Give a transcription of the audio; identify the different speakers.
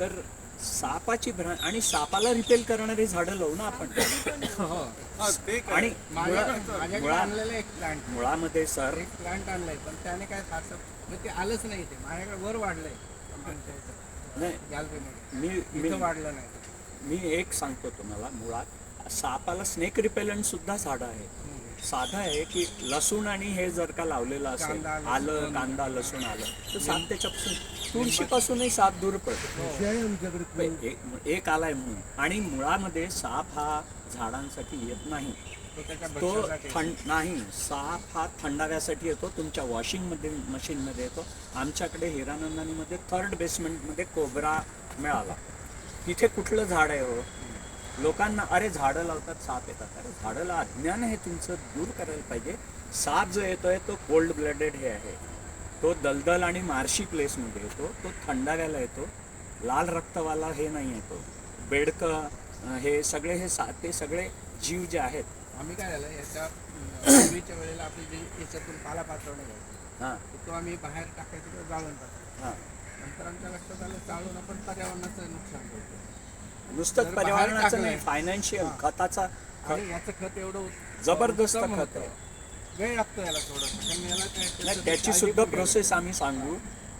Speaker 1: तर सापाची आणि सापाला रिपेल करणारी झाडं लावू ना आपण. आणि
Speaker 2: माझ्याकडे आणलेलं एक प्लांट
Speaker 1: मुळामध्ये सर
Speaker 2: एक प्लांट आणलाय, पण त्याने काय फारसं म्हणजे ते आलंच नाही. ते माझ्याकडे वर वाढलंय
Speaker 1: नाही,
Speaker 2: गॅलरीमध्ये, इथं वाढलं नाही.
Speaker 1: मी एक सांगतो तुम्हाला. मुळात सापाला स्नेक रिपेलंट सुद्धा झाडं आहे. साधं आहे की लसूण आणि हे जर का लावलेलं असेल, आलं, कांदा, लसूण, आलं, तर साप त्याच्यापासून, तुळशीपासूनही साप दूर पडतो. एक आलाय म्हणून. आणि मुळामध्ये साप हा झाडांसाठी येत नाही. तो नाही, साप हा थंडाव्यासाठी येतो. तुमच्या वॉशिंग मशीनमध्ये येतो. आमच्याकडे हिरानंदानीमध्ये 3rd बेसमेंटमध्ये कोबरा मिळाला. तिथे कुठलं झाड आहे हो? लोकांना अरे झाडं लावतात साप येतात. अरे झाडाला अज्ञान आहे तुमचं, दूर करायला पाहिजे. साप जो येतोय तो कोल्ड ब्लडेड हे आहे. तो दलदल आणि मार्शी प्लेसमध्ये येतो. तो थंडाव्याला येतो. लाल रक्तवाला हे नाही येतो. बेडकं हे सगळे ते सगळे जीव जे आहेत.
Speaker 2: आम्ही काय झालं याच्या पूर्वीच्या वेळेला आपली जे याच्यातून पाला पाचवणे घ्यायचं, तो आम्ही बाहेर टाकायचो किंवा जाळून टाकायचो. नंतर आमच्या लक्षात आलं जाळून आपण पर्यावरणाचं नुकसान करतो.
Speaker 1: नुसतं पर्यावरणाचं नाही, फायनान्शियल खताचा.
Speaker 2: आणि याचं खत एवढं
Speaker 1: जबरदस्त खत आहे.
Speaker 2: वेळ लागतो याला थोडंसं, कारण याला
Speaker 1: त्याची सुद्धा प्रोसेस आम्ही सांगू.